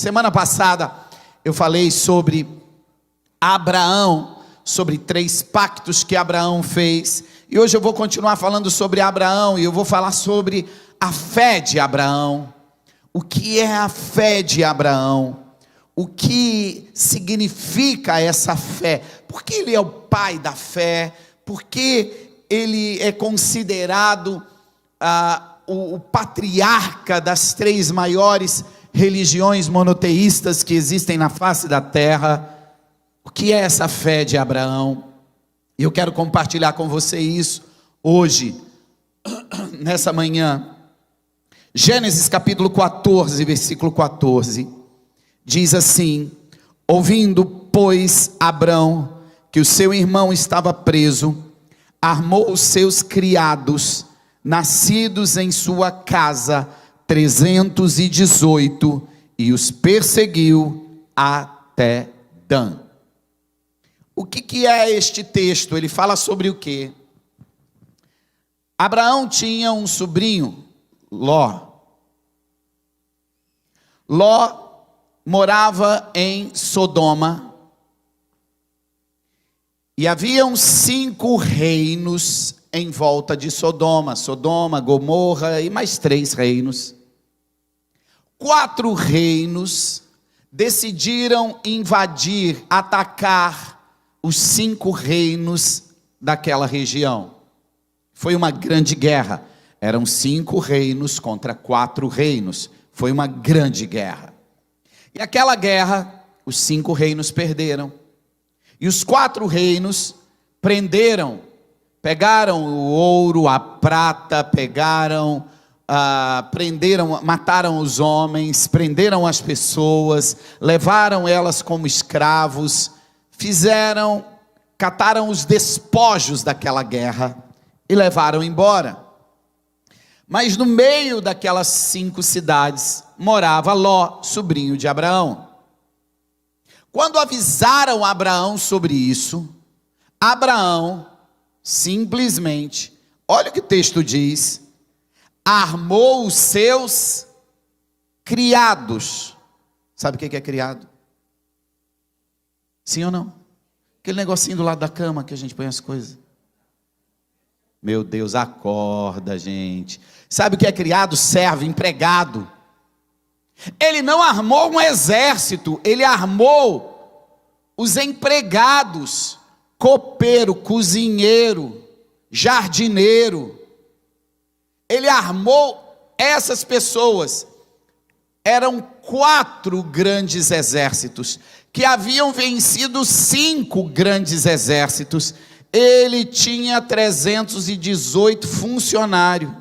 Semana passada eu falei sobre Abraão, sobre 3 pactos que Abraão fez. E hoje eu vou continuar falando sobre Abraão e eu vou falar sobre a fé de Abraão. O que é a fé de Abraão? O que significa essa fé? Por que ele é o pai da fé? Por que ele é considerado o patriarca das 3 maiores religiões monoteístas que existem na face da terra? O que é essa fé de Abraão? Eu quero compartilhar com você isso hoje, nessa manhã. Gênesis capítulo 14, versículo 14, diz assim: ouvindo, pois, Abrão que o seu irmão estava preso, armou os seus criados, nascidos em sua casa, 318, e os perseguiu até Dan. O que é este texto? Ele fala sobre o quê? Abraão tinha um sobrinho, Ló. Ló morava em Sodoma, e haviam 5 reinos em volta de Sodoma, Sodoma, Gomorra e mais 3 reinos. 4 reinos decidiram invadir, atacar os 5 reinos daquela região. Foi uma grande guerra. Eram 5 reinos contra 4 reinos. Foi uma grande guerra. E aquela guerra, os 5 reinos perderam. E os 4 reinos pegaram o ouro, a prata, mataram os homens, prenderam as pessoas, levaram elas como escravos, cataram os despojos daquela guerra e levaram embora. Mas no meio daquelas 5 cidades morava Ló, sobrinho de Abraão. Quando avisaram Abraão sobre isso, Abraão simplesmente, olha o que o texto diz, armou os seus criados. Sabe o que é criado? Sim ou não? Aquele negocinho do lado da cama que a gente põe as coisas. Meu Deus, acorda, gente. Sabe o que é criado? Servo, empregado. Ele não armou um exército, ele armou os empregados, copeiro, cozinheiro, jardineiro. Ele armou essas pessoas. Eram 4 grandes exércitos, que haviam vencido 5 grandes exércitos. Ele tinha 318 funcionários.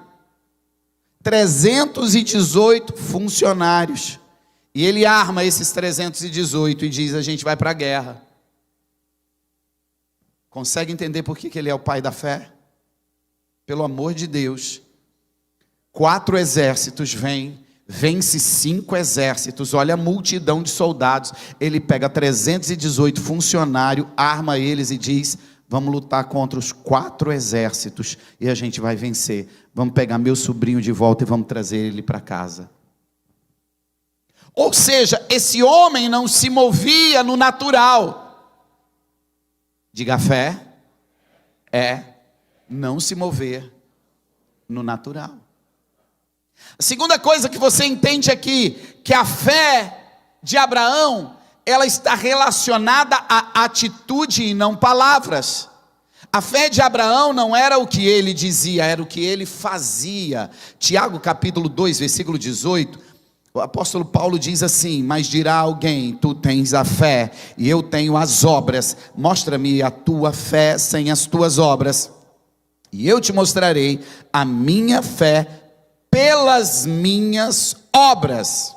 318 funcionários. E ele arma esses 318 e diz: a gente vai para a guerra. Consegue entender por que ele é o pai da fé? Pelo amor de Deus. 4 exércitos vence 5 exércitos. Olha a multidão de soldados. Ele pega 318 funcionários, arma eles e diz: vamos lutar contra os 4 exércitos e a gente vai vencer. Vamos pegar meu sobrinho de volta e vamos trazer ele para casa. Ou seja, esse homem não se movia no natural. Diga, a fé é não se mover no natural. A segunda coisa que você entende aqui, que a fé de Abraão, ela está relacionada à atitude e não palavras. A fé de Abraão não era o que ele dizia, era o que ele fazia. Tiago capítulo 2, versículo 18, o apóstolo Paulo diz assim: mas dirá alguém, tu tens a fé e eu tenho as obras, mostra-me a tua fé sem as tuas obras, e eu te mostrarei a minha fé pelas minhas obras.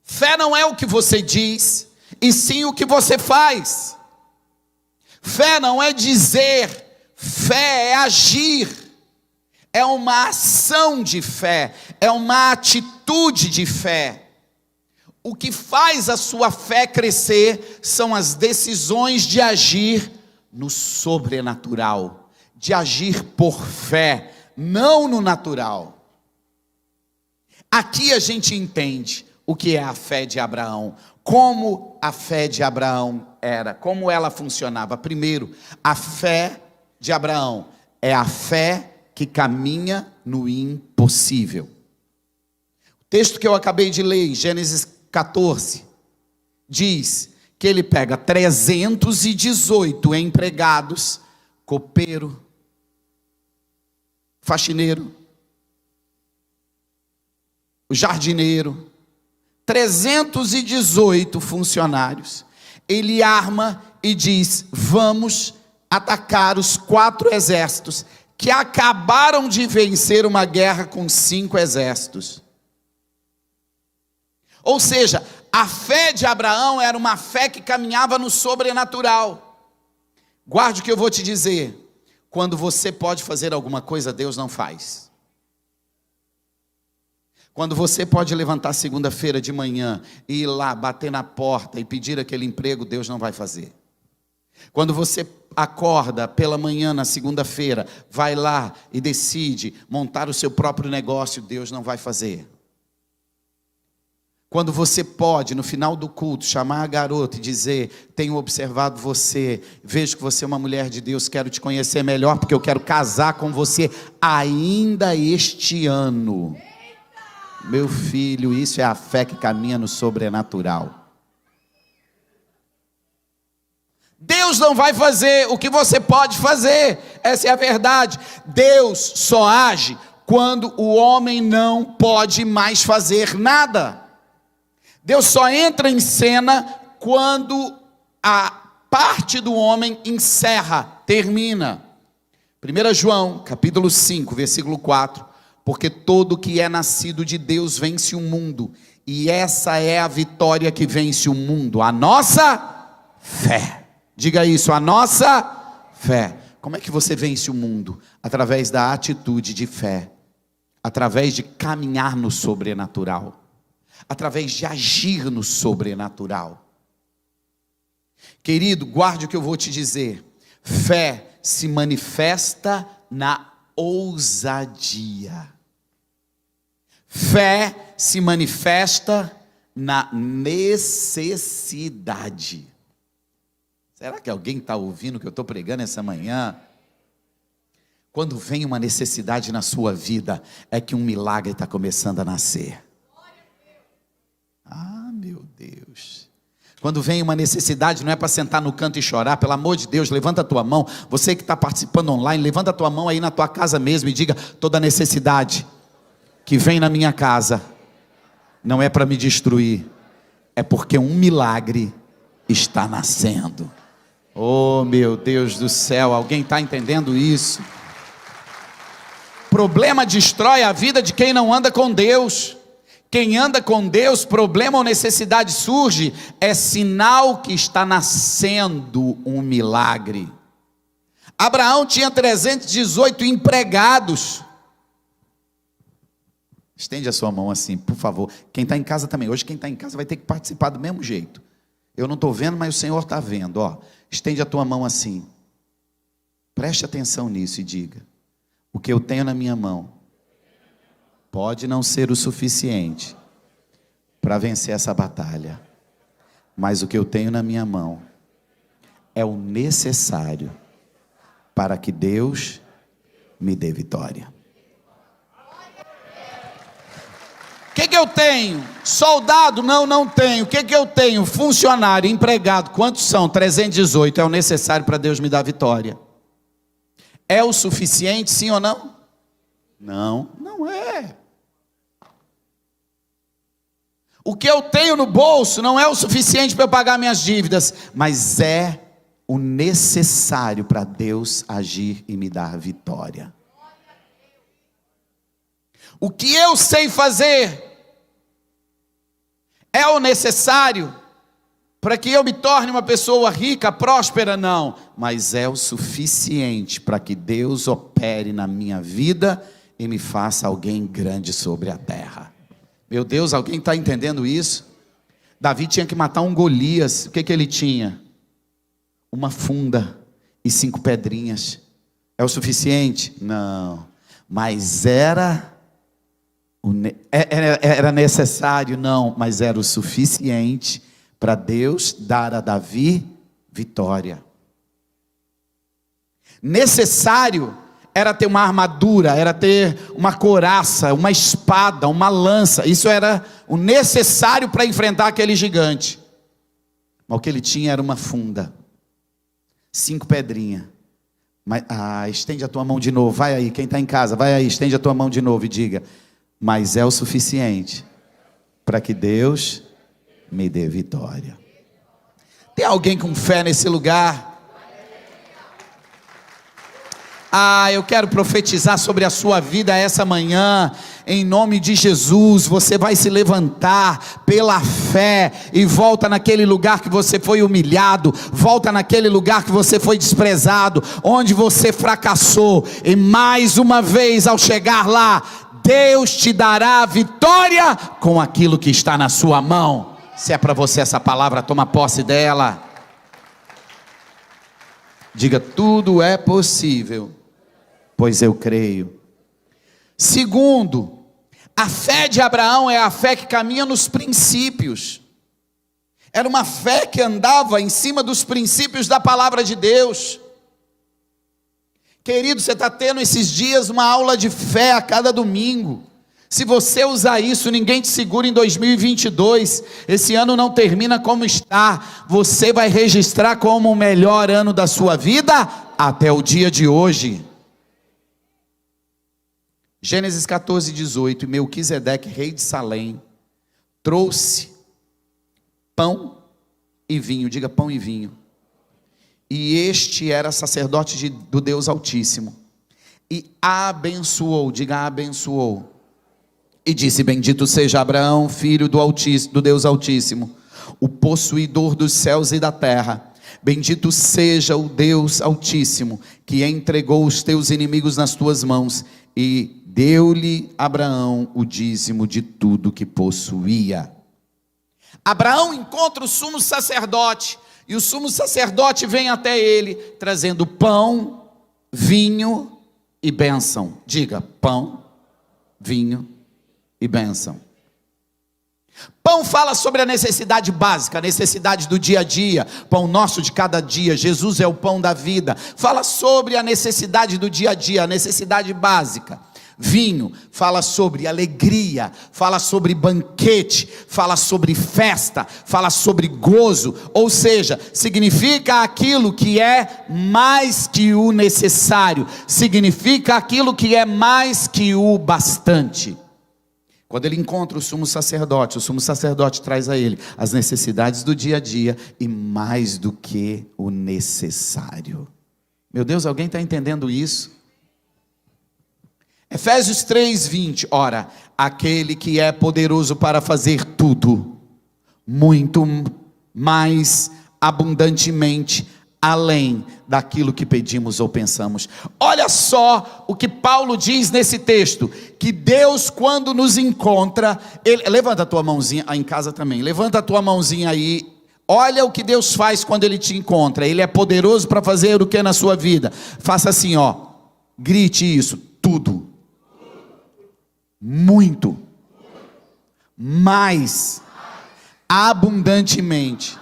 Fé não é o que você diz, e sim o que você faz. Fé não é dizer, fé é agir. É uma ação de fé, é uma atitude de fé. O que faz a sua fé crescer são as decisões de agir no sobrenatural, de agir por fé, não no natural. Aqui a gente entende o que é a fé de Abraão. Como a fé de Abraão era, como ela funcionava. Primeiro, a fé de Abraão é a fé que caminha no impossível. O texto que eu acabei de ler, em Gênesis 14, diz que ele pega 318 empregados, copeiro, faxineiro, o jardineiro, 318 funcionários. Ele arma e diz: vamos atacar os 4 exércitos que acabaram de vencer uma guerra com 5 exércitos. Ou seja, a fé de Abraão era uma fé que caminhava no sobrenatural. Guarde o que eu vou te dizer: quando você pode fazer alguma coisa, Deus não faz. Quando você pode levantar segunda-feira de manhã e ir lá, bater na porta e pedir aquele emprego, Deus não vai fazer. Quando você acorda pela manhã na segunda-feira, vai lá e decide montar o seu próprio negócio, Deus não vai fazer. Quando você pode, no final do culto, chamar a garota e dizer: tenho observado você, vejo que você é uma mulher de Deus, quero te conhecer melhor, porque eu quero casar com você ainda este ano. Meu filho, isso é a fé que caminha no sobrenatural. Deus não vai fazer o que você pode fazer, essa é a verdade. Deus só age quando o homem não pode mais fazer nada. Deus só entra em cena quando a parte do homem encerra, termina. 1 João, capítulo 5, versículo 4. Porque todo que é nascido de Deus vence o mundo, e essa é a vitória que vence o mundo, a nossa fé. Diga isso, a nossa fé. Como é que você vence o mundo? Através da atitude de fé, através de caminhar no sobrenatural, através de agir no sobrenatural. Querido, guarde o que eu vou te dizer. Fé se manifesta na ousadia. Fé se manifesta na necessidade. Será que alguém está ouvindo o que eu estou pregando essa manhã? Quando vem uma necessidade na sua vida, é que um milagre está começando a nascer. Ah, meu Deus. Quando vem uma necessidade, não é para sentar no canto e chorar. Pelo amor de Deus, levanta a tua mão. Você que está participando online, levanta a tua mão aí na tua casa mesmo e diga: toda necessidade que vem na minha casa não é para me destruir, é porque um milagre está nascendo. Oh, meu Deus do céu, alguém está entendendo isso? Problema destrói a vida de quem não anda com Deus. Quem anda com Deus, problema ou necessidade surge, é sinal que está nascendo um milagre. Abraão tinha 318 empregados. Estende a sua mão assim, por favor. Quem está em casa também. Hoje quem está em casa vai ter que participar do mesmo jeito. Eu não estou vendo, mas o Senhor está vendo. Ó, estende a tua mão assim. Preste atenção nisso e diga: o que eu tenho na minha mão pode não ser o suficiente para vencer essa batalha, mas o que eu tenho na minha mão é o necessário para que Deus me dê vitória. O que eu tenho? Soldado? Não tenho. O que eu tenho? Funcionário, empregado. Quantos são? 318. É o necessário para Deus me dar vitória. É o suficiente, sim ou não? Não é. O que eu tenho no bolso não é o suficiente para eu pagar minhas dívidas, mas é o necessário para Deus agir e me dar vitória. O que eu sei fazer é o necessário para que eu me torne uma pessoa rica, próspera? Não, mas é o suficiente para que Deus opere na minha vida e me faça alguém grande sobre a terra. Meu Deus, alguém está entendendo isso? Davi tinha que matar um Golias. O que ele tinha? Uma funda e 5 pedrinhas. É o suficiente? Não, mas era Era necessário? Não, mas era o suficiente para Deus dar a Davi vitória. Necessário era ter uma armadura, era ter uma couraça, uma espada, uma lança. Isso era o necessário para enfrentar aquele gigante. Mas o que ele tinha era uma funda, 5 pedrinhas. Estende a tua mão de novo, vai aí, quem está em casa, vai aí, estende a tua mão de novo e diga: mas é o suficiente para que Deus me dê vitória. Tem alguém com fé nesse lugar? Eu quero profetizar sobre a sua vida essa manhã, em nome de Jesus. Você vai se levantar pela fé e volta naquele lugar que você foi humilhado, volta naquele lugar que você foi desprezado, onde você fracassou, e mais uma vez ao chegar lá, Deus te dará vitória com aquilo que está na sua mão. Se é para você essa palavra, toma posse dela. Diga: tudo é possível, pois eu creio. Segundo, a fé de Abraão é a fé que caminha nos princípios. Era uma fé que andava em cima dos princípios da palavra de Deus. Querido, você está tendo esses dias uma aula de fé a cada domingo. Se você usar isso, ninguém te segura em 2022. Esse ano não termina como está. Você vai registrar como o melhor ano da sua vida até o dia de hoje. Gênesis 14, 18. E Melquisedeque, rei de Salém, trouxe pão e vinho. Diga: pão e vinho. E este era sacerdote do Deus Altíssimo. E abençoou. Diga: abençoou. E disse: bendito seja Abraão, filho do Deus Altíssimo, o possuidor dos céus e da terra. Bendito seja o Deus Altíssimo, que entregou os teus inimigos nas tuas mãos. E deu-lhe Abraão o dízimo de tudo que possuía. Abraão encontra o sumo sacerdote, e o sumo sacerdote vem até ele, trazendo pão, vinho e bênção. Diga: pão, vinho e bênção. Pão fala sobre a necessidade básica, a necessidade do dia a dia, pão nosso de cada dia. Jesus é o pão da vida. Fala sobre a necessidade do dia a dia, a necessidade básica. Vinho fala sobre alegria, fala sobre banquete, fala sobre festa, fala sobre gozo, ou seja, significa aquilo que é mais que o necessário, significa aquilo que é mais que o bastante. Quando ele encontra o sumo sacerdote traz a ele as necessidades do dia a dia e mais do que o necessário. Meu Deus, alguém está entendendo isso? Efésios 3:20, ora, aquele que é poderoso para fazer tudo, muito mais abundantemente, além daquilo que pedimos ou pensamos. Olha só o que Paulo diz nesse texto, que Deus, quando nos encontra, levanta a tua mãozinha, em casa também, levanta a tua mãozinha aí. Olha o que Deus faz quando Ele te encontra. Ele é poderoso para fazer o que na sua vida? Faça assim, grite isso: tudo, muito, mais, abundantemente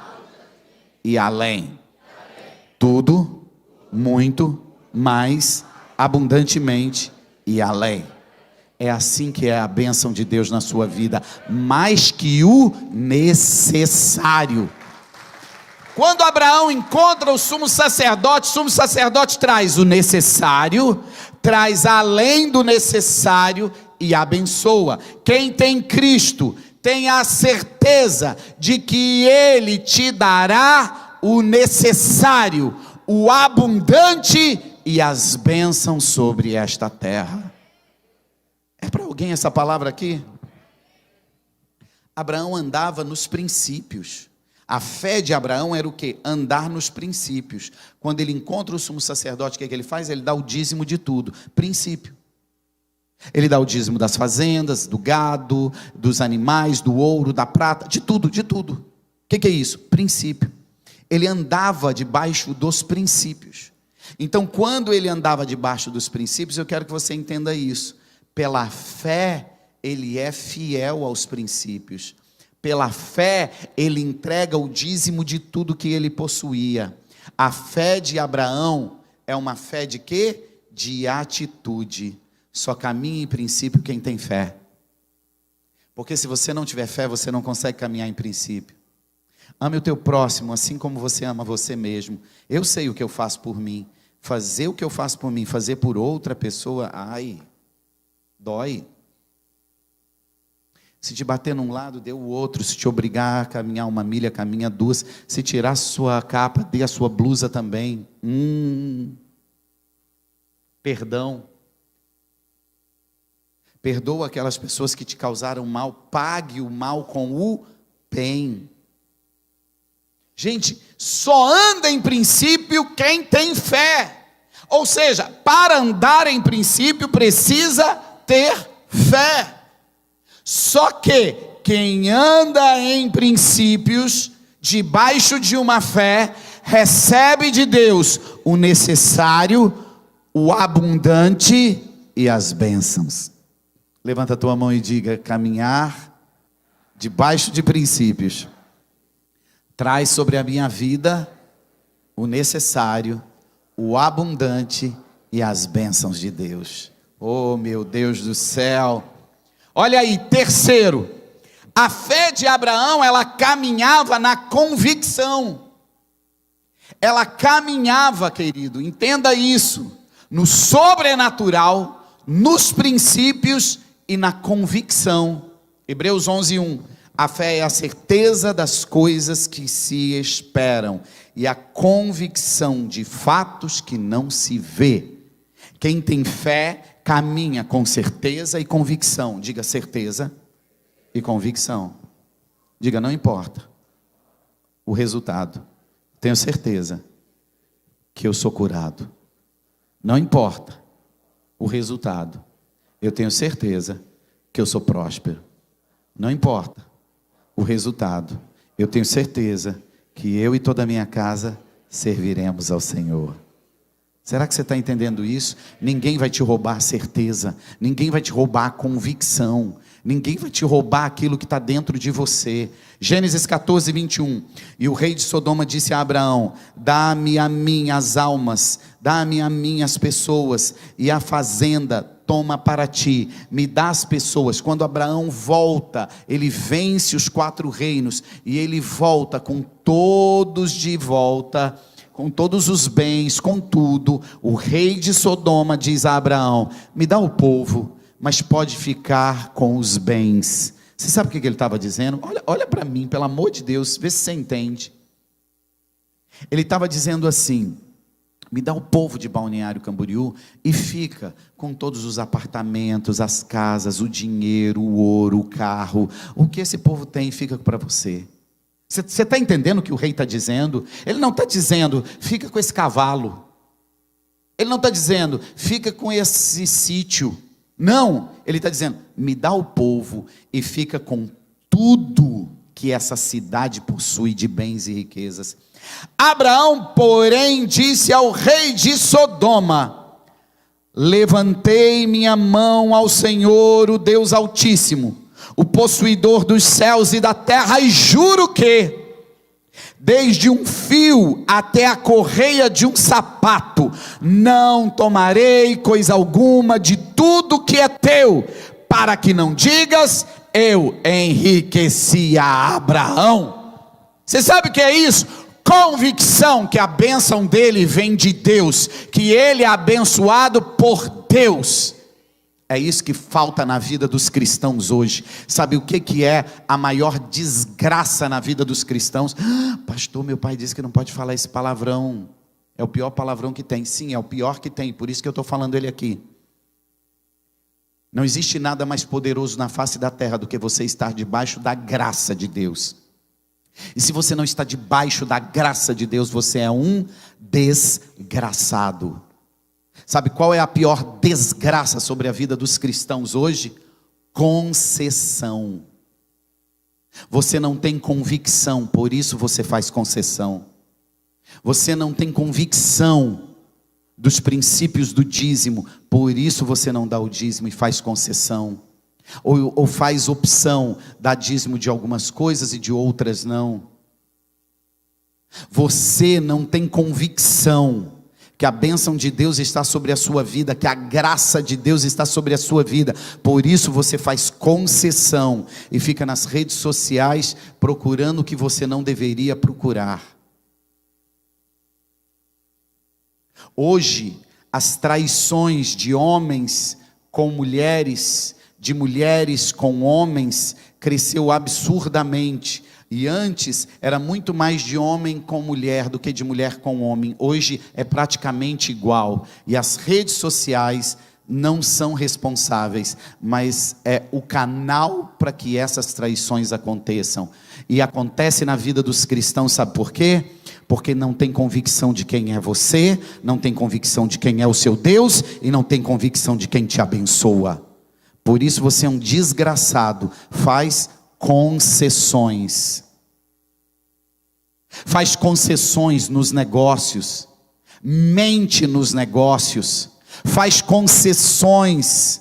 e além. Tudo, muito, mais, abundantemente e além. É assim que é a bênção de Deus na sua vida, mais que o necessário. Quando Abraão encontra o sumo sacerdote traz o necessário, traz além do necessário e abençoa. Quem tem Cristo tem a certeza de que Ele te dará o necessário, o abundante e as bênçãos sobre esta terra. É para alguém essa palavra aqui? Abraão andava nos princípios. A fé de Abraão era o quê? Andar nos princípios. Quando ele encontra o sumo sacerdote, o que é que ele faz? Ele dá o dízimo de tudo. Princípio. Ele dá o dízimo das fazendas, do gado, dos animais, do ouro, da prata, de tudo, de tudo. O que é isso? Princípio. Ele andava debaixo dos princípios. Então, quando ele andava debaixo dos princípios, eu quero que você entenda isso. Pela fé, ele é fiel aos princípios. Pela fé, ele entrega o dízimo de tudo que ele possuía. A fé de Abraão é uma fé de quê? De atitude. Só caminha em princípio quem tem fé. Porque se você não tiver fé, você não consegue caminhar em princípio. Ame o teu próximo, assim como você ama você mesmo. Eu sei o que eu faço por mim. Fazer o que eu faço por mim, fazer por outra pessoa, ai, dói. Se te bater num lado, dê o outro. Se te obrigar a caminhar uma milha, caminha duas. Se tirar a sua capa, dê a sua blusa também. Perdão. Perdoa aquelas pessoas que te causaram mal. Pague o mal com o bem. Gente, só anda em princípio quem tem fé. Ou seja, para andar em princípio precisa ter fé. Só que quem anda em princípios, debaixo de uma fé, recebe de Deus o necessário, o abundante e as bênçãos. Levanta a tua mão e diga: caminhar debaixo de princípios traz sobre a minha vida o necessário, o abundante e as bênçãos de Deus. Oh, meu Deus do céu! Olha aí, terceiro, a fé de Abraão, ela caminhava na convicção. Ela caminhava, querido, entenda isso, no sobrenatural, nos princípios e na convicção. Hebreus 11:1. A fé é a certeza das coisas que se esperam e a convicção de fatos que não se vê. Quem tem fé caminha com certeza e convicção. Diga certeza e convicção. Diga não importa o resultado. Tenho certeza que eu sou curado. Não importa o resultado. Eu tenho certeza que eu sou próspero. Não importa o resultado. Eu tenho certeza que eu e toda a minha casa serviremos ao Senhor. Será que você está entendendo isso? Ninguém vai te roubar a certeza, ninguém vai te roubar a convicção, ninguém vai te roubar aquilo que está dentro de você. Gênesis 14:21. E o rei de Sodoma disse a Abraão: dá-me a mim as almas, dá-me a mim as pessoas, e a fazenda toma para ti, me dá as pessoas. Quando Abraão volta, ele vence os 4 reinos, e ele volta com todos de volta, com todos os bens, com tudo. O rei de Sodoma diz a Abraão: me dá o povo, mas pode ficar com os bens. Você sabe o que ele estava dizendo? Olha para mim, pelo amor de Deus, vê se você entende. Ele estava dizendo assim: me dá o povo de Balneário Camboriú e fica com todos os apartamentos, as casas, o dinheiro, o ouro, o carro. O que esse povo tem fica para você. Você está entendendo o que o rei está dizendo? Ele não está dizendo, fica com esse cavalo. Ele não está dizendo, fica com esse sítio. Não, ele está dizendo, me dá o povo e fica com tudo que essa cidade possui de bens e riquezas. Abraão, porém, disse ao rei de Sodoma: levantei minha mão ao Senhor, o Deus Altíssimo, o possuidor dos céus e da terra, e juro que, desde um fio até a correia de um sapato, não tomarei coisa alguma de tudo que é teu, para que não digas, eu enriqueci a Abraão. Você sabe o que é isso? Convicção que a bênção dele vem de Deus, que ele é abençoado por Deus. É isso que falta na vida dos cristãos hoje. Sabe o que é a maior desgraça na vida dos cristãos? Pastor, meu pai disse que não pode falar esse palavrão. É o pior palavrão que tem. Sim, é o pior que tem, por isso que eu estou falando ele aqui. Não existe nada mais poderoso na face da terra do que você estar debaixo da graça de Deus. E se você não está debaixo da graça de Deus, você é um desgraçado. Sabe qual é a pior desgraça sobre a vida dos cristãos hoje? Concessão. Você não tem convicção, por isso você faz concessão. Você não tem convicção dos princípios do dízimo, por isso você não dá o dízimo e faz concessão. Ou faz opção, dá dízimo de algumas coisas e de outras não. Você não tem convicção que a bênção de Deus está sobre a sua vida, que a graça de Deus está sobre a sua vida. Por isso você faz concessão e fica nas redes sociais procurando o que você não deveria procurar. Hoje, as traições de homens com mulheres, de mulheres com homens, cresceu absurdamente. E antes era muito mais de homem com mulher do que de mulher com homem. Hoje é praticamente igual. E as redes sociais não são responsáveis, mas é o canal para que essas traições aconteçam. E acontece na vida dos cristãos, sabe por quê? Porque não tem convicção de quem é você, não tem convicção de quem é o seu Deus e não tem convicção de quem te abençoa. Por isso você é um desgraçado, faz concessões. Faz concessões nos negócios, mente nos negócios, faz concessões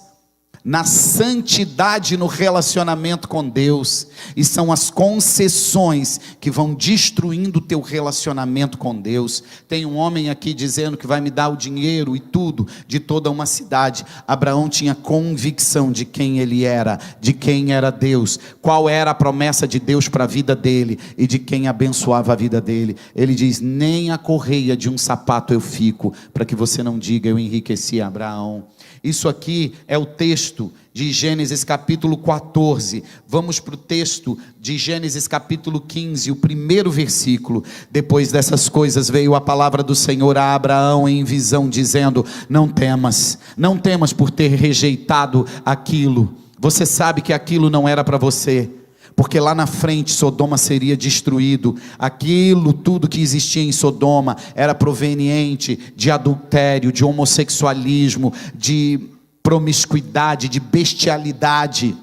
na santidade no relacionamento com Deus, e são as concessões que vão destruindo o teu relacionamento com Deus. Tem um homem aqui dizendo que vai me dar o dinheiro e tudo de toda uma cidade. Abraão tinha convicção de quem ele era, de quem era Deus, qual era a promessa de Deus para a vida dele e de quem abençoava a vida dele. Ele diz: nem a correia de um sapato eu fico, para que você não diga eu enriqueci Abraão. Isso aqui é o texto de Gênesis capítulo 14. Vamos para o texto de Gênesis capítulo 15, o primeiro versículo. Depois dessas coisas veio a palavra do Senhor a Abraão em visão, dizendo: não temas, não temas por ter rejeitado aquilo. Você sabe que aquilo não era para você, porque lá na frente Sodoma seria destruído. Aquilo tudo que existia em Sodoma era proveniente de adultério, de homossexualismo, de promiscuidade, de bestialidade.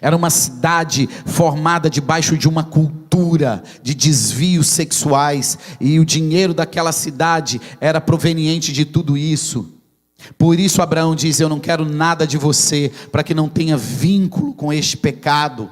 Era uma cidade formada debaixo de uma cultura de desvios sexuais, e o dinheiro daquela cidade era proveniente de tudo isso. Por isso Abraão diz: eu não quero nada de você, para que não tenha vínculo com este pecado.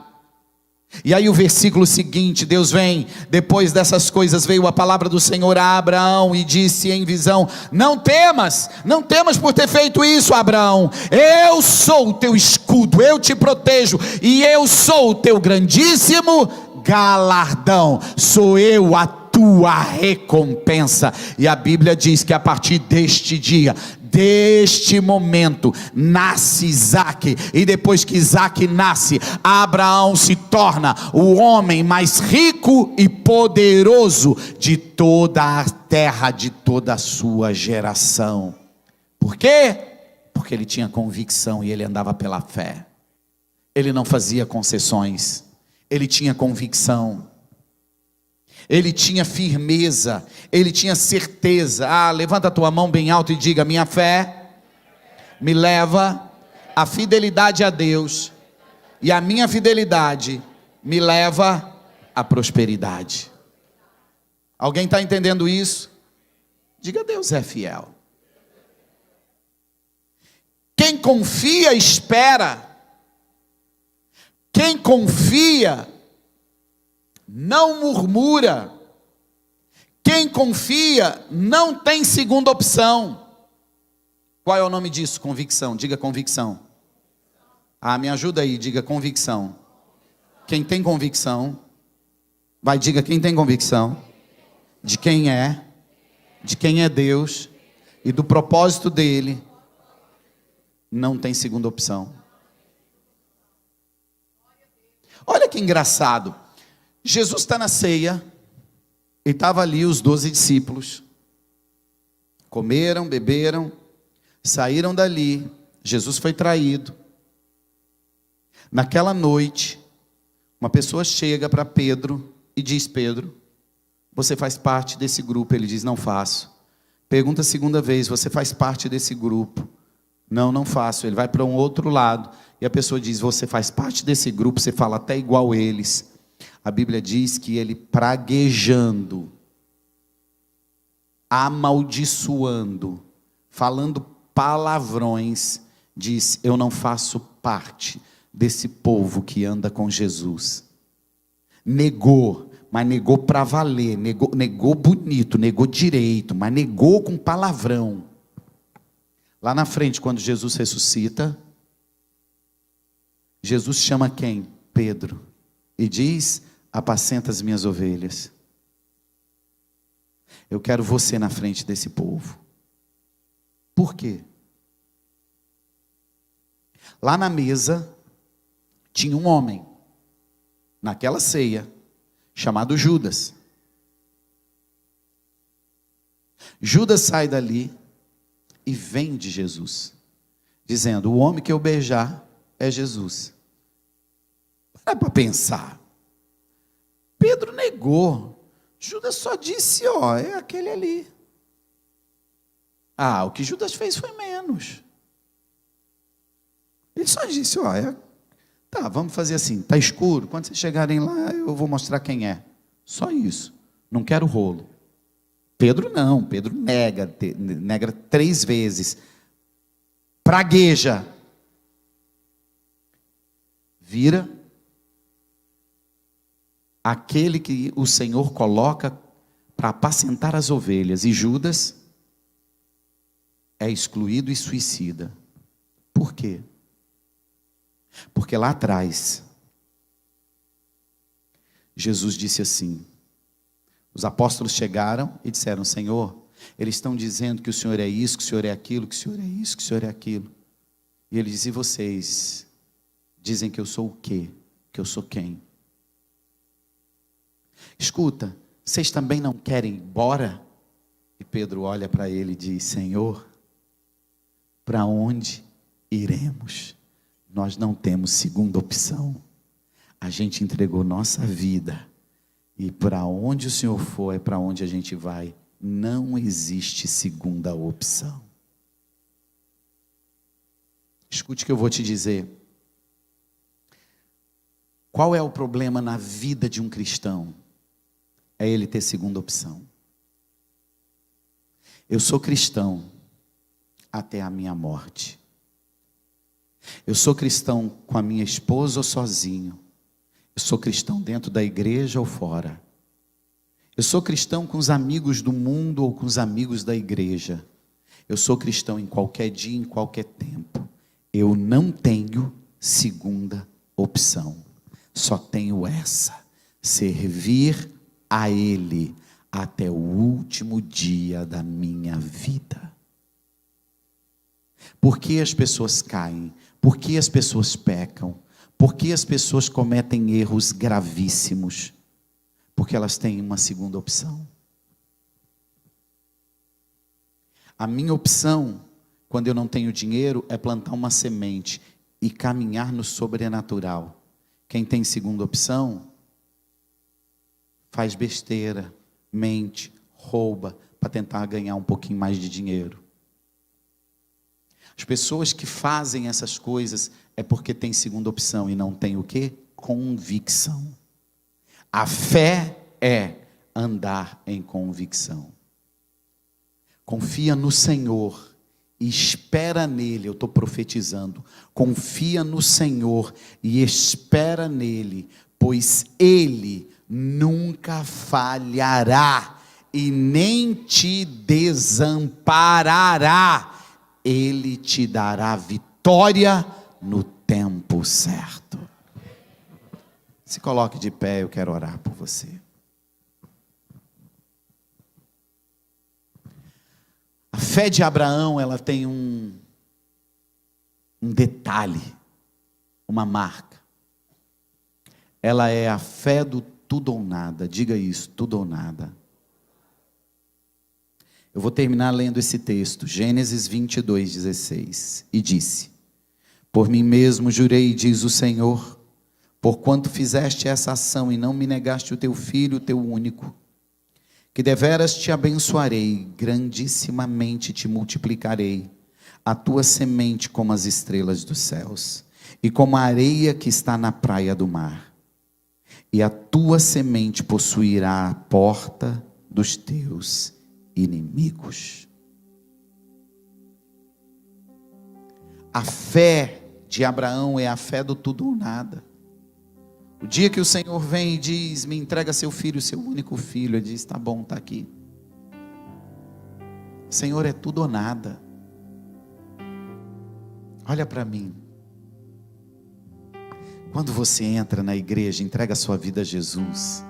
E aí o versículo seguinte, Deus vem, depois dessas coisas veio a palavra do Senhor a Abraão e disse em visão: não temas, não temas por ter feito isso, Abraão. Eu sou o teu escudo, eu te protejo, e eu sou o teu grandíssimo galardão. Sou eu a tua recompensa. E a Bíblia diz que a partir deste dia, deste momento, nasce Isaque, e depois que Isaque nasce, Abraão se torna o homem mais rico e poderoso de toda a terra, de toda a sua geração. Por quê? Porque ele tinha convicção e ele andava pela fé. Ele não fazia concessões, ele tinha convicção. Ele tinha firmeza, ele tinha certeza. Levanta a tua mão bem alto e diga: minha fé me leva à fidelidade a Deus, e a minha fidelidade me leva à prosperidade. Alguém está entendendo isso? Diga: Deus é fiel. Quem confia, espera. Quem confia, não murmura. Quem confia não tem segunda opção. Qual é o nome disso? Convicção. Diga convicção. Me ajuda aí, diga convicção. Quem tem convicção, diga quem tem convicção de quem é Deus e do propósito dele, não tem segunda opção. Olha que engraçado. Jesus está na ceia, e estava ali os 12 discípulos, comeram, beberam, saíram dali. Jesus foi traído. Naquela noite, uma pessoa chega para Pedro e diz: Pedro, você faz parte desse grupo? Ele diz: não faço. Pergunta a segunda vez: você faz parte desse grupo? Não, não faço. Ele vai para um outro lado, e a pessoa diz: você faz parte desse grupo? Você fala até igual eles. A Bíblia diz que ele, praguejando, amaldiçoando, falando palavrões, disse: eu não faço parte desse povo que anda com Jesus. Negou, mas negou para valer, negou bonito, negou direito, mas negou com palavrão. Lá na frente, quando Jesus ressuscita, Jesus chama quem? Pedro. E diz: apacenta as minhas ovelhas. Eu quero você na frente desse povo. Por quê? Lá na mesa, tinha um homem, naquela ceia, chamado Judas. Judas sai dali e vem de Jesus, dizendo: o homem que eu beijar é Jesus. Para pensar. Pedro negou. Judas só disse: ó, é aquele ali. O que Judas fez foi menos. Ele só disse: ó, tá, vamos fazer assim, tá escuro, quando vocês chegarem lá, eu vou mostrar quem é. Só isso, não quero rolo. Pedro não, Pedro nega 3 vezes, pragueja, vira aquele que o Senhor coloca para apacentar as ovelhas, e Judas é excluído e suicida. Por quê? Porque lá atrás, Jesus disse assim, os apóstolos chegaram e disseram: Senhor, eles estão dizendo que o Senhor é isso, que o Senhor é aquilo, que o Senhor é isso, que o Senhor é aquilo. E ele disse: e vocês dizem que eu sou o quê? Que eu sou quem? Escuta, vocês também não querem ir embora? E Pedro olha para ele e diz: Senhor, para onde iremos? Nós não temos segunda opção. A gente entregou nossa vida, e para onde o Senhor for é para onde a gente vai. Não existe segunda opção. Escute o que eu vou te dizer. Qual é o problema na vida de um cristão? É ele ter segunda opção. Eu sou cristão até a minha morte. Eu sou cristão com a minha esposa ou sozinho. Eu sou cristão dentro da igreja ou fora. Eu sou cristão com os amigos do mundo ou com os amigos da igreja. Eu sou cristão em qualquer dia, em qualquer tempo. Eu não tenho segunda opção. Só tenho essa: servir a Ele até o último dia da minha vida. Por que as pessoas caem? Por que as pessoas pecam? Por que as pessoas cometem erros gravíssimos? Porque elas têm uma segunda opção. A minha opção, quando eu não tenho dinheiro, é plantar uma semente e caminhar no sobrenatural. Quem tem segunda opção, faz besteira, mente, rouba, para tentar ganhar um pouquinho mais de dinheiro. As pessoas que fazem essas coisas é porque tem segunda opção e não tem o quê? Convicção. A fé é andar em convicção. Confia no Senhor e espera nele. Eu estou profetizando. Confia no Senhor e espera nele, pois Ele nunca falhará e nem te desamparará. Ele te dará vitória no tempo certo. Se coloque de pé, eu quero orar por você. A fé de Abraão, ela tem um detalhe, uma marca. Ela é a fé do tudo ou nada. Diga isso, tudo ou nada. Eu vou terminar lendo esse texto, Gênesis 22:16. E disse: por mim mesmo jurei, diz o Senhor, porquanto fizeste essa ação e não me negaste o teu filho, o teu único, que deveras te abençoarei, grandissimamente te multiplicarei, a tua semente como as estrelas dos céus, e como a areia que está na praia do mar. E a tua semente possuirá a porta dos teus inimigos. A fé de Abraão é a fé do tudo ou nada. O dia que o Senhor vem e diz, me entrega seu filho, seu único filho, ele diz, tá bom, tá aqui. Senhor, é tudo ou nada. Olha para mim. Quando você entra na igreja, entrega a sua vida a Jesus,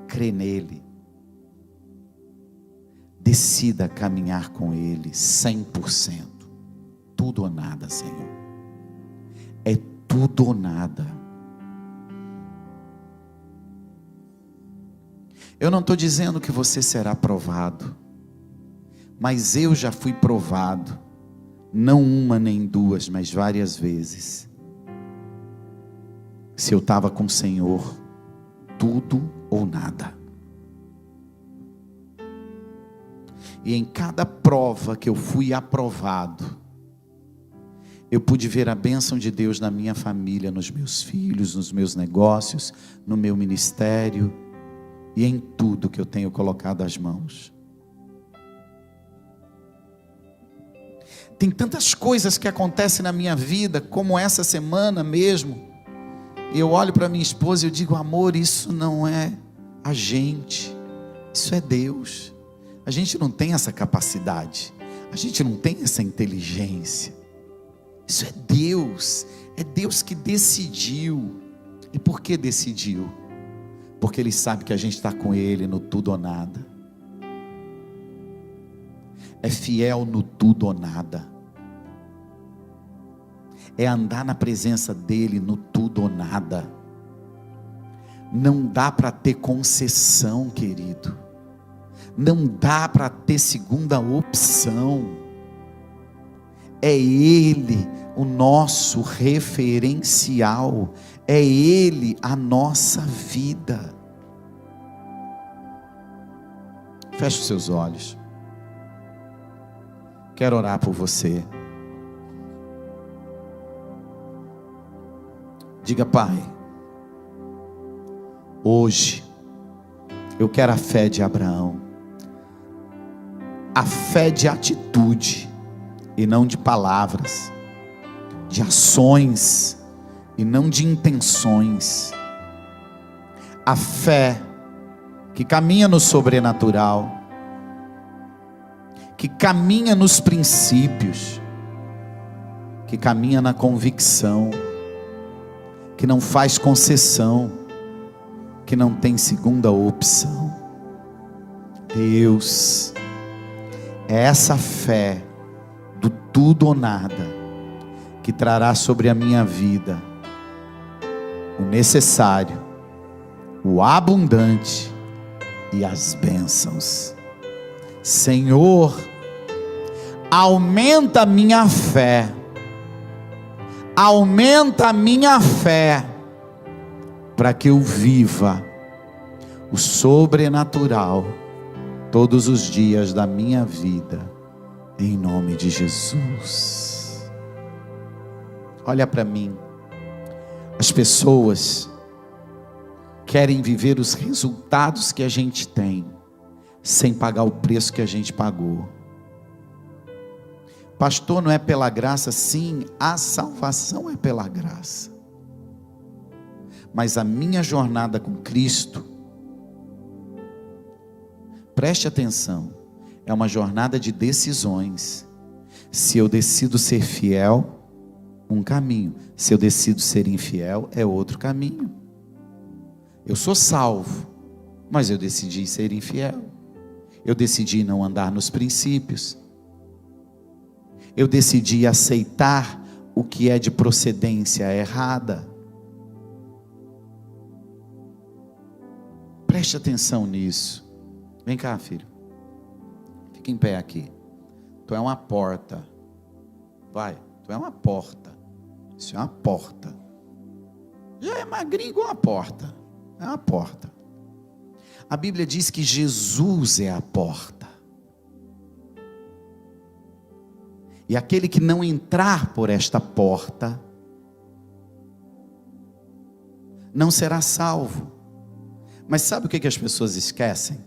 crê nele, decida caminhar com ele 100%. Tudo ou nada, Senhor. É tudo ou nada. Eu não estou dizendo que você será provado, mas eu já fui provado, não uma nem duas, mas várias vezes. Se eu estava com o Senhor, tudo ou nada. E em cada prova que eu fui aprovado, eu pude ver a bênção de Deus na minha família, nos meus filhos, nos meus negócios, no meu ministério e em tudo que eu tenho colocado as mãos. Tem tantas coisas que acontecem na minha vida, como essa semana mesmo. Eu olho para minha esposa e eu digo, amor, isso não é a gente, isso é Deus. A gente não tem essa capacidade, a gente não tem essa inteligência. Isso é Deus que decidiu. E por que decidiu? Porque Ele sabe que a gente está com Ele no tudo ou nada. É fiel no tudo ou nada. É andar na presença dEle no tudo ou nada. Não dá para ter concessão, querido. Não dá para ter segunda opção. É Ele o nosso referencial. É Ele a nossa vida. Feche os seus olhos. Quero orar por você. Diga, Pai, hoje eu quero a fé de Abraão, a fé de atitude e não de palavras, de ações e não de intenções, a fé que caminha no sobrenatural, que caminha nos princípios, que caminha na convicção, que não faz concessão, que não tem segunda opção. Deus, é essa fé do tudo ou nada que trará sobre a minha vida o necessário, o abundante e as bênçãos. Senhor, aumenta a minha fé, aumenta a minha fé, para que eu viva o sobrenatural todos os dias da minha vida, em nome de Jesus. Olha para mim, as pessoas querem viver os resultados que a gente tem, sem pagar o preço que a gente pagou. Pastor, não é pela graça? Sim, a salvação é pela graça. Mas a minha jornada com Cristo, preste atenção, é uma jornada de decisões. Se eu decido ser fiel, um caminho. Se eu decido ser infiel, é outro caminho. Eu sou salvo, mas eu decidi ser infiel. Eu decidi não andar nos princípios. Eu decidi aceitar o que é de procedência errada. Preste atenção nisso. Vem cá, filho. Fica em pé aqui. Tu é uma porta. Vai, tu é uma porta. Isso é uma porta. Já é magrinho igual uma porta. É uma porta. A Bíblia diz que Jesus é a porta. E aquele que não entrar por esta porta não será salvo. Mas sabe o que as pessoas esquecem?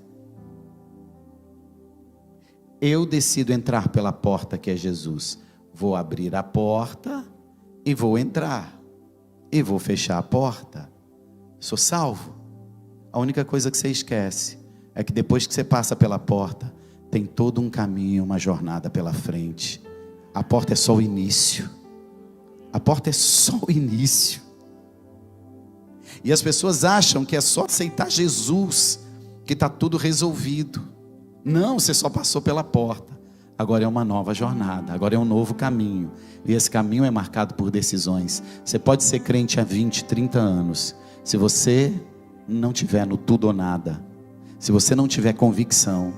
Eu decido entrar pela porta que é Jesus. Vou abrir a porta e vou entrar. E vou fechar a porta. Sou salvo. A única coisa que você esquece é que depois que você passa pela porta, tem todo um caminho, uma jornada pela frente. A porta é só o início. A porta é só o início. E as pessoas acham que é só aceitar Jesus que está tudo resolvido. Não, você só passou pela porta. Agora é uma nova jornada, agora é um novo caminho. E esse caminho é marcado por decisões. Você pode ser crente há 20, 30 anos. Se você não tiver no tudo ou nada, se você não tiver convicção,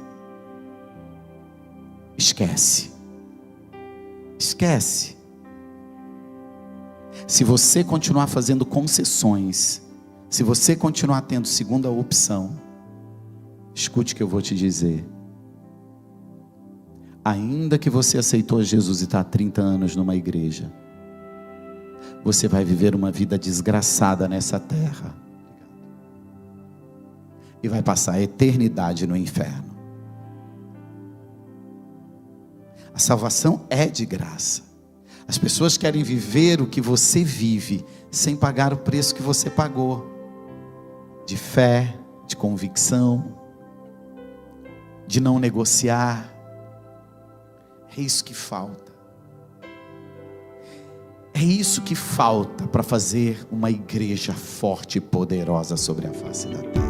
esquece. Esquece. Se você continuar fazendo concessões, se você continuar tendo segunda opção, escute o que eu vou te dizer. Ainda que você aceitou Jesus e está há 30 anos numa igreja, você vai viver uma vida desgraçada nessa terra. E vai passar a eternidade no inferno. A salvação é de graça. As pessoas querem viver o que você vive, sem pagar o preço que você pagou. De fé, de convicção, de não negociar. É isso que falta. É isso que falta para fazer uma igreja forte e poderosa sobre a face da terra.